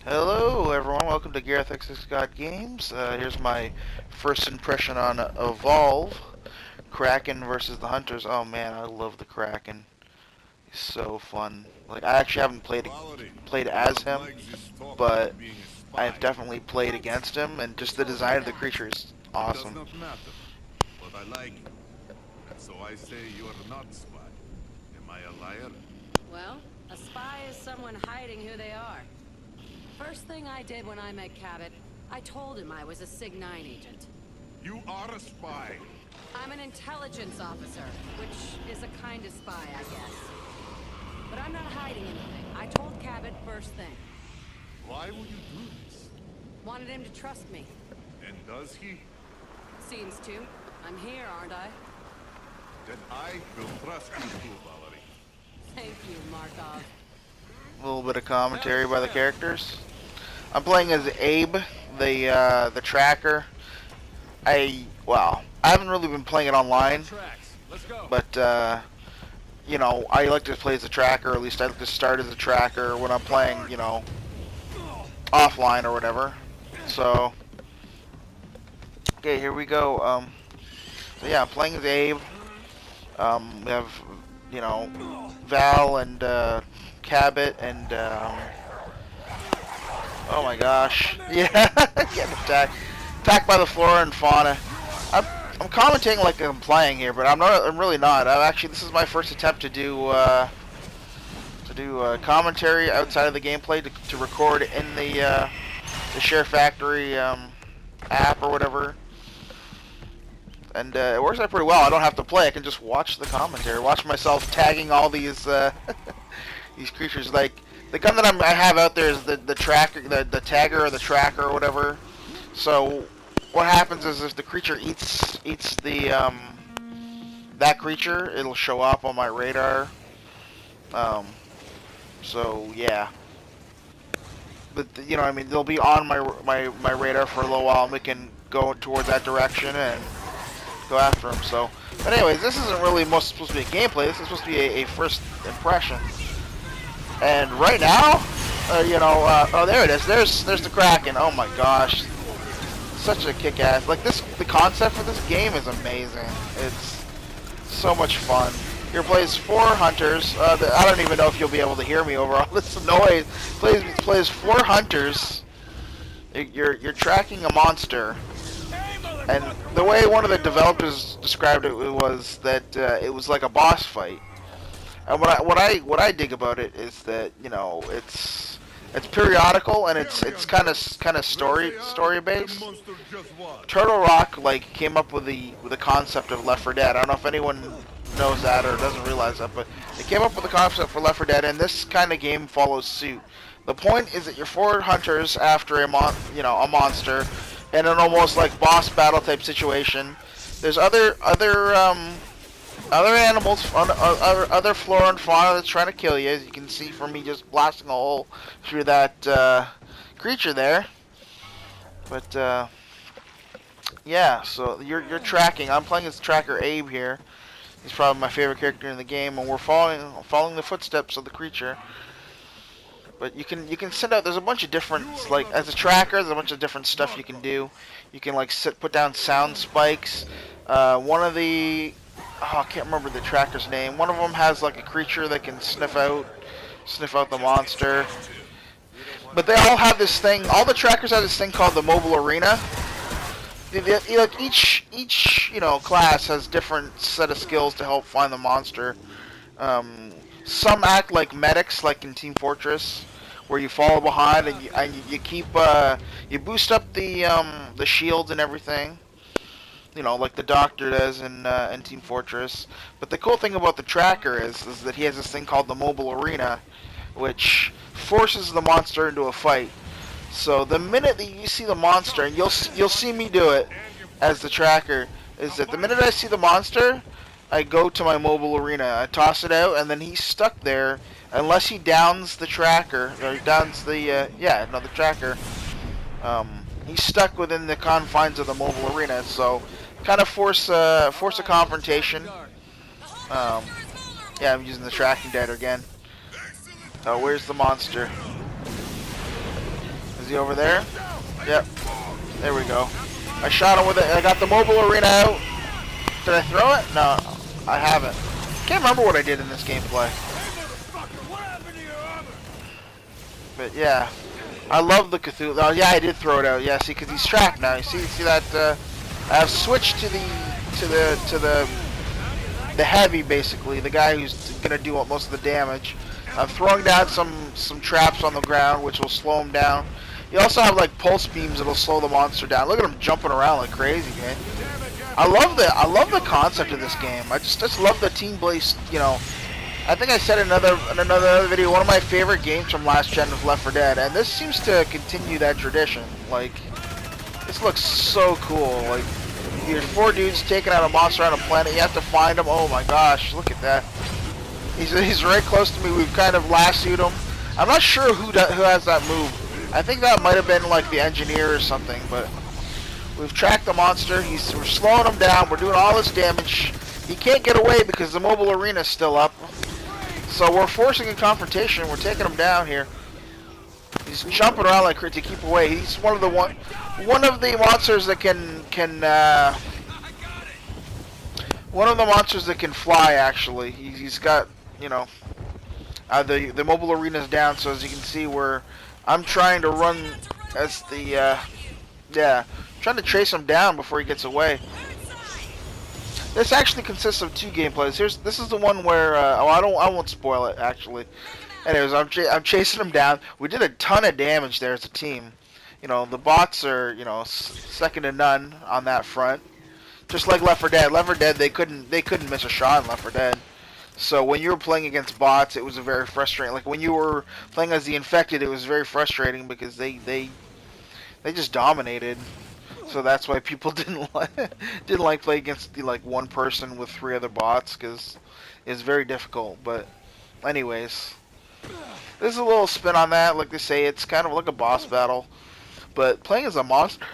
Hello everyone, welcome to garethxxgod games. Here's my first impression on Evolve. Kraken versus the Hunters. Oh man, I love the Kraken. He's so fun. Like, I actually haven't played as him, but I've definitely played against him, and just the design of the creature is awesome. Does not matter, but I like you. And so I say you are not spy. Am I a liar? Well, a spy is someone hiding who they are. First thing I did when I met Cabot, I told him I was a Sig-9 agent. You are a spy. I'm an intelligence officer, which is a kind of spy, I guess. But I'm not hiding anything. I told Cabot first thing. Why would you do this? Wanted him to trust me. And does he? Seems to. I'm here, aren't I? Then I will trust you too, Valerie. Thank you, Markov. A little bit of commentary by the characters. I'm playing as Abe, the tracker. I haven't really been playing it online, but you know, I like to play as a tracker, or at least I like to start as a tracker when I'm playing, you know, offline or whatever. So, okay, here we go. So yeah, I'm playing as Abe. We have, you know, Val and Cabot and oh my gosh, yeah, getting attacked by the flora and fauna. I'm commentating like I'm playing here, but I'm not. I'm really not. This is my first attempt to do commentary outside of the gameplay, to record in the SHAREfactory app or whatever. And it works out pretty well. I don't have to play. I can just watch the commentary, watch myself tagging all these these creatures. Like the gun that I have out there is the tracker, the tagger or the tracker or whatever. So what happens is if the creature eats the that creature, it'll show up on my radar. So yeah. But you know, I mean, they'll be on my radar for a little while, and we can go towards that direction and go after them. So, but anyways, this isn't really supposed to be a gameplay. This is supposed to be a first impression. And right now, you know, oh, there it is. There's the Kraken. Oh my gosh, such a kick-ass. Like the concept for this game is amazing. It's so much fun. Here plays 4 hunters. I don't even know if you'll be able to hear me over all this noise. Plays 4 hunters. You're tracking a monster. And the way one of the developers described it was that it was like a boss fight. And what I dig about it is that, you know, it's periodical, and it's kind of story based. Turtle Rock like came up with the concept of Left 4 Dead. I don't know if anyone knows that or doesn't realize that, but they came up with the concept for Left 4 Dead, and this kind of game follows suit. The point is that you're 4 hunters after a monster, in an almost like boss battle type situation. There's other animals, other flora and fauna that's trying to kill you, as you can see from me just blasting a hole through that creature there. But yeah, so you're tracking. I'm playing as tracker Abe here. He's probably my favorite character in the game, and we're following the footsteps of the creature. But you can send out. There's a bunch of different, like, as a tracker, there's a bunch of different stuff you can do. You can like put down sound spikes. One of the I can't remember the tracker's name. One of them has like a creature that can sniff out the monster. But they all have this thing. All the trackers have this thing called the mobile arena. Like each you know class has different set of skills to help find the monster. Some act like medics, like in Team Fortress, where you follow behind and you keep you boost up the shields and everything. You know, like the Doctor does in Team Fortress. But the cool thing about the tracker is that he has this thing called the mobile arena, which forces the monster into a fight. So the minute that you see the monster, and you'll see me do it as the tracker, is that the minute I see the monster, I go to my mobile arena. I toss it out, and then he's stuck there unless he downs the tracker, or downs the the tracker. He's stuck within the confines of the mobile arena. So kind of force a confrontation. Yeah, I'm using the tracking data again. Oh, where's the monster? Is he over there? Yep. There we go. I shot him with it. I got the mobile arena out. Did I throw it? No, I haven't. Can't remember what I did in this gameplay. But yeah, I love the Cthulhu. Oh yeah, I did throw it out. Yeah, see, because he's trapped now. You see that? I've switched to the heavy, basically, the guy who's gonna do most of the damage. I'm throwing down some traps on the ground, which will slow him down. You also have like pulse beams that'll slow the monster down. Look at him jumping around like crazy, man. I love the concept of this game. I just love the team-based, you know. I think I said in another video, one of my favorite games from last gen was Left 4 Dead, and this seems to continue that tradition. Like, this looks so cool. Like, there's 4 dudes taking out a monster on a planet. You have to find them. Oh my gosh, look at that. He's right close to me. We've kind of lassoed him. I'm not sure who has that move. I think that might have been like the engineer or something, but we've tracked the monster. We're slowing him down. We're doing all this damage. He can't get away because the mobile arena is still up. So we're forcing a confrontation. We're taking him down here. He's jumping around like to keep away. He's one of the monsters that one of the monsters that can fly. Actually, he's got, you know, the mobile arena's down. So as you can see, I'm trying to run as the trying to chase him down before he gets away. This actually consists of 2 gameplays. This is the one where I won't spoil it actually. Anyways, I'm chasing him down. We did a ton of damage there as a team. You know, the bots are, you know, second to none on that front. Just like Left 4 Dead. Left 4 Dead, they couldn't miss a shot in Left 4 Dead. So when you were playing against bots, it was a very frustrating. Like when you were playing as the infected, it was very frustrating because they just dominated. So that's why people didn't like play against like one person with 3 other bots, because it's very difficult. But anyways, there's a little spin on that. Like they say, it's kind of like a boss battle. But playing as a monster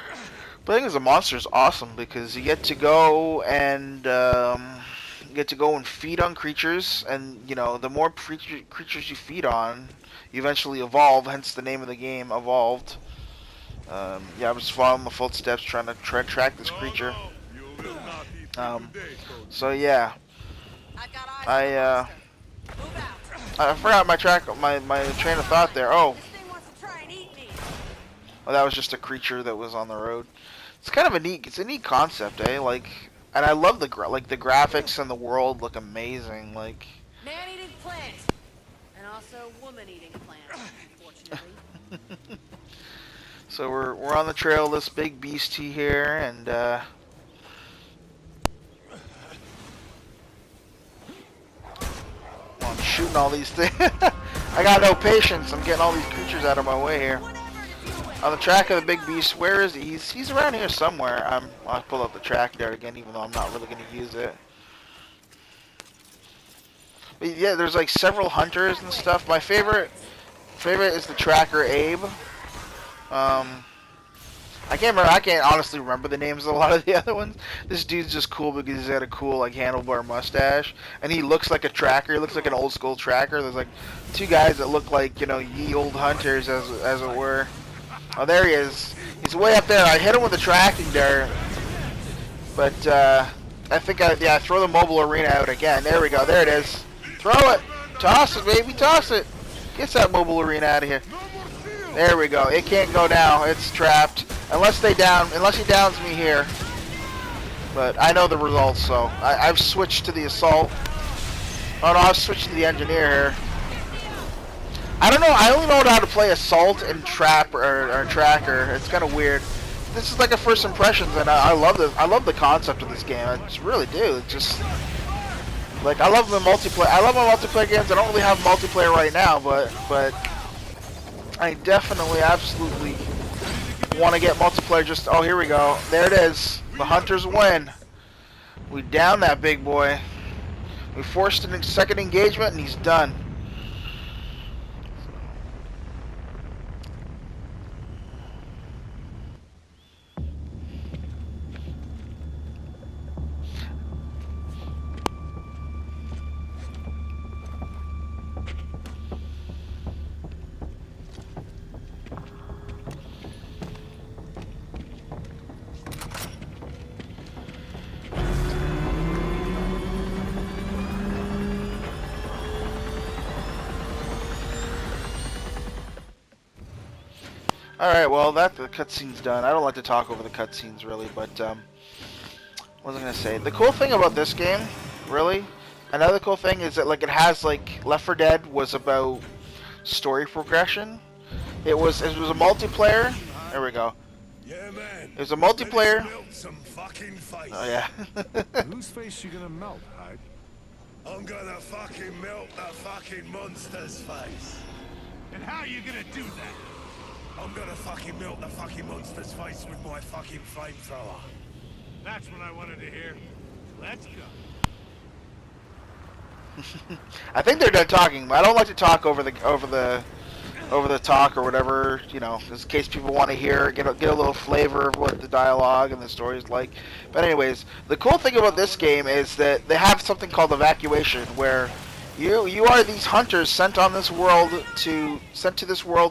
is awesome because you get to go and feed on creatures, and you know, the more creatures you feed on, you eventually evolve. Hence the name of the game, Evolved. Yeah, I'm just following the footsteps, trying to track this creature. So yeah, I forgot my train of thought there. Oh, that was just a creature that was on the road. It's kind of a neat concept, eh? Like, and I love the graphics and the world look amazing. Like, man-eating plant, and also woman-eating plant, unfortunately. So we're on the trail of this big beastie here, and I'm shooting all these things. I got no patience. I'm getting all these creatures out of my way here. On the track of the big beast, where is he? He's around here somewhere. I'll pull up the track there again, even though I'm not really going to use it. But yeah, there's like several hunters and stuff. My favorite is the tracker Abe. I can't honestly remember the names of a lot of the other ones. This dude's just cool because he's got a cool like handlebar mustache, and he looks like a tracker. He looks like an old school tracker. There's like 2 guys that look like, you know, ye old hunters as it were. Oh, there he is. He's way up there. I hit him with the tracking dart, but I think I throw the mobile arena out again. There we go. There it is. Throw it. Toss it, baby. Toss it. Get that mobile arena out of here. There we go. It can't go now. It's trapped. Unless he downs me here. But I know the results, so I've switched to the assault. Oh no, I've switched to the engineer here. I don't know. I only know how to play assault and trap or tracker. It's kind of weird. This is like a first impressions, and I love the concept of this game. I just really do. It's just like I love the multiplayer. I love my multiplayer games. I don't really have multiplayer right now, but I definitely, absolutely want to get multiplayer. Just, oh, here we go. There it is. The hunters win. We down that big boy. We forced a second engagement, and he's done. Alright, well, the cutscene's done. I don't like to talk over the cutscenes, really, but, what was I gonna say? The cool thing about this game, really, another cool thing is that, like, it has, like, Left 4 Dead was about story progression. It was a multiplayer. There we go. Yeah, man. It was a multiplayer. Some fucking face. Oh, yeah. Whose face you gonna melt, Hyde? I'm gonna fucking melt the fucking monster's face. And how are you gonna do that? I'm gonna fucking melt the fucking monster's face with my fucking flamethrower. That's what I wanted to hear. Let's go. I think they're done talking, but I don't like to talk over the talk or whatever, you know, just in case people want to hear, get a little flavor of what the dialogue and the story is like. But anyways, the cool thing about this game is that they have something called evacuation, where you are these hunters sent to this world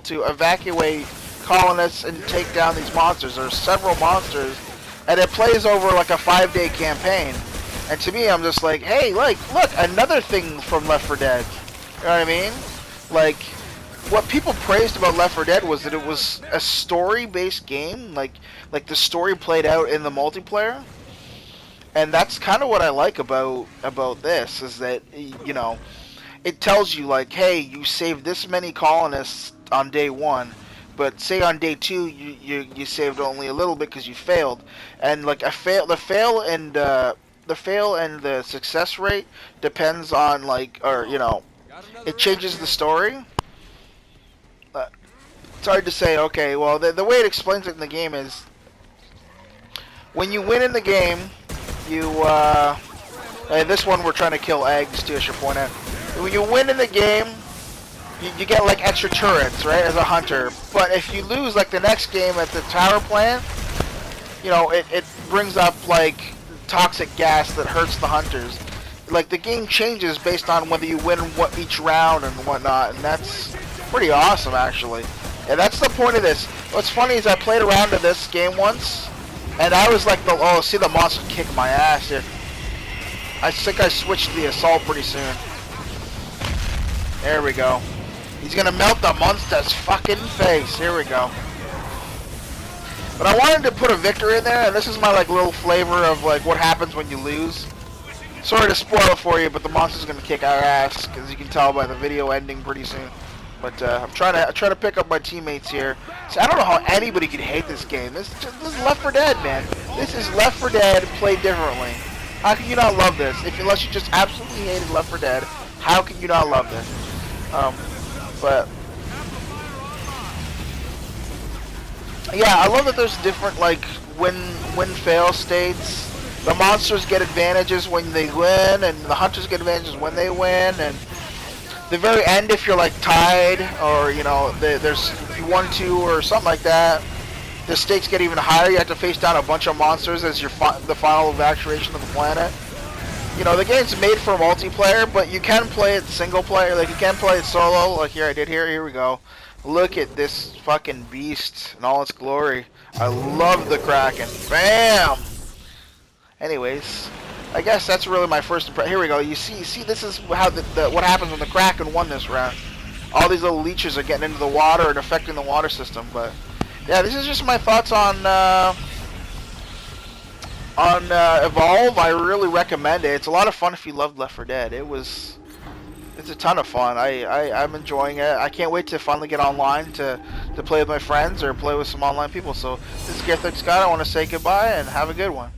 to evacuate colonists and take down these monsters. There are several monsters, and it plays over like a 5-day campaign. And to me, I'm just like, hey, like, look, another thing from Left 4 Dead. You know what I mean? Like, what people praised about Left 4 Dead was that it was a story-based game, like the story played out in the multiplayer. And that's kind of what I like about this, is that, you know, it tells you, like, hey, you saved this many colonists on day 1, but say on day 2 you saved only a little bit because you failed, and like the fail and the success rate depends on, like, or, you know, it changes the story. It's hard to say. Okay, well, the way it explains it in the game is when you win in the game, you and this one we're trying to kill eggs too, I should point out. When you win in the game, you get like extra turrets, right, as a hunter. But if you lose, like the next game at the tower plant, you know, it brings up like toxic gas that hurts the hunters. Like, the game changes based on whether you win each round and whatnot, and that's pretty awesome, actually. And that's the point of this. What's funny is I played around in this game once, and I was like, see the monster kick my ass here. I think I switched to the assault pretty soon. There we go. He's gonna melt the monster's fucking face. Here we go. But I wanted to put a victor in there, and this is my like little flavor of like what happens when you lose. Sorry to spoil it for you, but the monster's gonna kick our ass, because you can tell by the video ending pretty soon. But I'm trying to pick up my teammates here. So I don't know how anybody could hate this game. This is Left 4 Dead, man. This is Left 4 Dead played differently. How can you not love this? Unless you just absolutely hated Left 4 Dead, how can you not love this? But yeah, I love that there's different like win-fail states. The monsters get advantages when they win, and the hunters get advantages when they win, and the very end, if you're like tied, or you know, there's if you 1-2 or something like that, the stakes get even higher. You have to face down a bunch of monsters as the final evacuation of the planet. You know, the game's made for multiplayer, but you can play it single player. Like, you can play it solo. Like here, I did here. Here we go. Look at this fucking beast in all its glory. I love the Kraken. Bam! Anyways, I guess that's really my first impression. Here we go. You see, this is how what happens when the Kraken won this round. All these little leeches are getting into the water and affecting the water system. But yeah, this is just my thoughts on Evolve. I really recommend it. It's a lot of fun if you loved Left 4 Dead. It's a ton of fun. I'm enjoying it. I can't wait to finally get online to play with my friends or play with some online people. So this is garethxxgod. I want to say goodbye and have a good one.